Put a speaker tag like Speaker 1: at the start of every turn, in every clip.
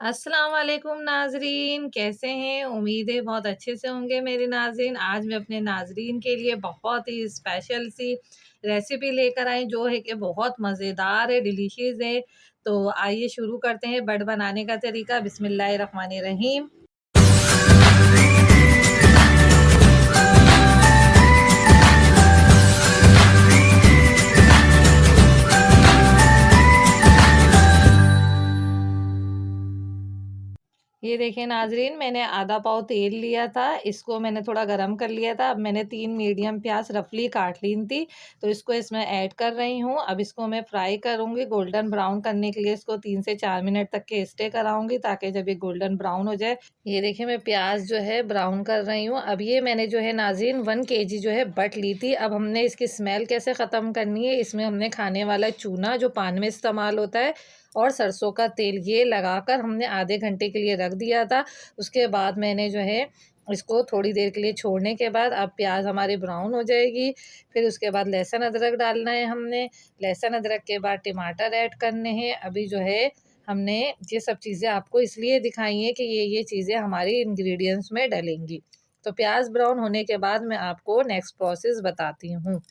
Speaker 1: अस्सलाम वालेकुम नाज़रीन, कैसे हैं? उम्मीद है बहुत अच्छे से होंगे मेरे नाज़रीन। आज मैं अपने नाज़रीन के लिए बहुत ही स्पेशल सी रेसिपी लेकर आई जो है कि बहुत मज़ेदार है, डिलीशियस है। तो आइए शुरू करते हैं बट बनाने का तरीका। बिस्मिल्लाहिर्रहमानिर्रहीम। ये देखिए नाज़रीन, मैंने आधा पाव तेल लिया था, इसको मैंने थोड़ा गरम कर लिया था। अब मैंने 3 मीडियम प्याज़ रफ़ली काट ली थी, तो इसको इसमें ऐड कर रही हूँ। अब इसको मैं फ्राई करूँगी, गोल्डन ब्राउन करने के लिए इसको 3 से 4 मिनट तक के स्टे कराऊँगी ताकि जब ये गोल्डन ब्राउन हो जाए। ये देखिए मैं प्याज़ जो है ब्राउन कर रही हूँ। अब ये मैंने जो है नाज़रीन 1 केजी जो है बट ली थी। अब हमने इसकी स्मेल कैसे ख़त्म करनी है, इसमें हमने खाने वाला चूना जो पान में इस्तेमाल होता है और सरसों का तेल ये लगाकर हमने आधे घंटे के लिए रख दिया था। उसके बाद मैंने जो है इसको थोड़ी देर के लिए छोड़ने के बाद अब प्याज़ हमारी ब्राउन हो जाएगी। फिर उसके बाद लहसुन अदरक डालना है हमने। लहसुन अदरक के बाद टमाटर ऐड करने हैं। अभी जो है हमने ये सब चीज़ें आपको इसलिए दिखाई हैं कि ये चीज़ें हमारी इंग्रीडिएंट्स में डलेंगी। तो प्याज़ ब्राउन होने के बाद मैं आपको नेक्स्ट प्रोसेस बताती हूँ।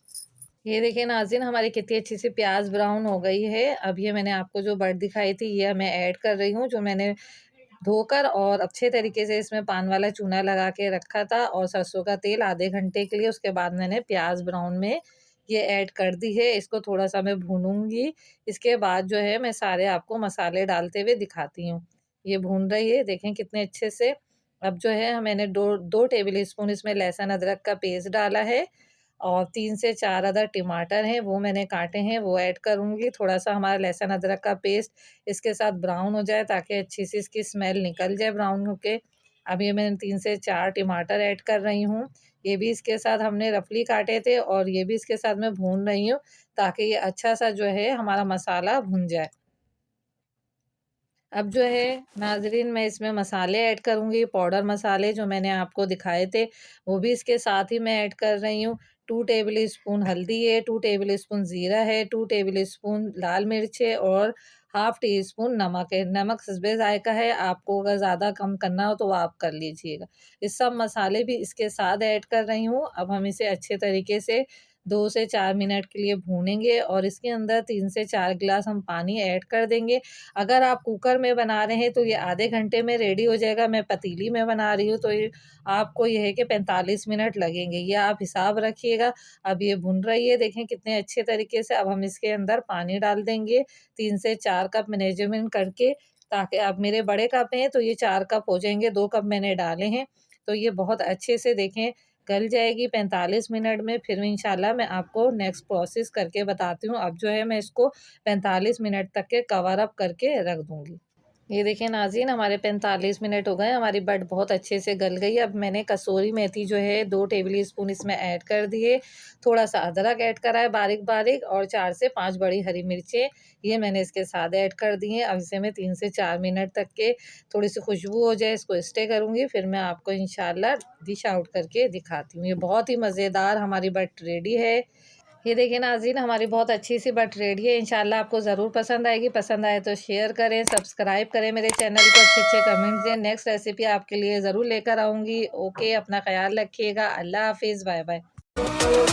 Speaker 1: ये देखिए नाज़रीन, हमारी कितनी अच्छी सी प्याज़ ब्राउन हो गई है। अब ये मैंने आपको जो बट दिखाई थी ये मैं ऐड कर रही हूँ, जो मैंने धोकर और अच्छे तरीके से इसमें पान वाला चूना लगा के रखा था और सरसों का तेल आधे घंटे के लिए। उसके बाद मैंने प्याज़ ब्राउन में ये ऐड कर दी है। इसको थोड़ा-सा मैं भूनूँगी। इसके बाद जो है मैं सारे आपको मसाले डालते हुए दिखाती हूँ। ये भून रही है, देखें कितने अच्छे से। अब जो है मैंने 2 टेबल स्पून इसमें लहसुन अदरक का पेस्ट डाला है और 3 से 4 अदर टमाटर हैं, वो मैंने काटे हैं, वो ऐड करूँगी। थोड़ा-सा हमारा लहसुन अदरक का पेस्ट इसके साथ ब्राउन हो जाए ताकि अच्छी सी इसकी स्मेल निकल जाए ब्राउन होके। अब ये मैंने 3 से 4 टमाटर ऐड कर रही हूँ। ये भी इसके साथ हमने रफली काटे थे और ये भी इसके साथ मैं भून रही हूँ ताकि ये अच्छा-सा जो है हमारा मसाला भुन जाए। अब जो है नाज़रीन मैं इसमें मसाले ऐड करूँगी, पाउडर मसाले जो मैंने आपको दिखाए थे, वो भी इसके साथ ही मैं ऐड कर रही हूँ। 2 टेबल स्पून हल्दी है, 2 टेबल स्पून ज़ीरा है, 2 टेबल स्पून लाल मिर्च है और हाफ़ टी स्पून नमक है। नमक हस्बे ज़ायक़ा है, आपको अगर ज़्यादा कम करना हो तो वो आप कर लीजिएगा। ये सब मसाले भी इसके साथ ऐड कर रही हूँ। अब हम इसे अच्छे तरीके से 2 से 4 मिनट के लिए भूनेंगे और इसके अंदर 3 से 4 गिलास हम पानी ऐड कर देंगे। अगर आप कुकर में बना रहे हैं तो ये आधे घंटे में रेडी हो जाएगा। मैं पतीली में बना रही हूँ तो ये आपको ये है कि 45 मिनट लगेंगे, ये आप हिसाब रखिएगा। अब ये भुन रही है, देखें कितने अच्छे तरीके से। अब हम इसके अंदर पानी डाल देंगे 3 से 4 कप मेजरमेंट करके, ताकि अब मेरे बड़े कप हैं तो ये 4 कप हो जाएँगे, 2 कप मैंने डाले हैं। तो ये बहुत अच्छे से देखें गल जाएगी 45 मिनट में। फिर इंशाल्लाह मैं आपको नेक्स्ट प्रोसेस करके बताती हूँ। अब जो है मैं इसको 45 मिनट तक के कवर अप करके रख दूँगी। ये देखिए नाज़रीन, हमारे 45 मिनट हो गए, हमारी बट बहुत अच्छे से गल गई। अब मैंने कसूरी मेथी जो है 2 टेबल स्पून इसमें ऐड कर दिए, थोड़ा-सा अदरक ऐड करा है बारीक-बारीक और 4 से 5 बड़ी हरी मिर्चें, ये मैंने इसके साथ ऐड कर दी हैं। अब इसे मैं 3 से 4 मिनट तक के थोड़ी-सी खुशबू हो जाए इसको स्टे करूँगी, फिर मैं आपको इंशाल्लाह डिश आउट करके दिखाती हूँ। ये बहुत ही मज़ेदार हमारी बट रेडी है। ये देखिए नाज़रीन, हमारी बहुत अच्छी सी बट रेडी है। इंशाल्लाह आपको ज़रूर पसंद आएगी। पसंद आए तो शेयर करें, सब्सक्राइब करें मेरे चैनल को, अच्छे-अच्छे कमेंट्स दें। नेक्स्ट रेसिपी आपके लिए ज़रूर लेकर आऊँगी। ओके, अपना ख़्याल रखिएगा। अल्लाह हाफ़िज़, बाय-बाय।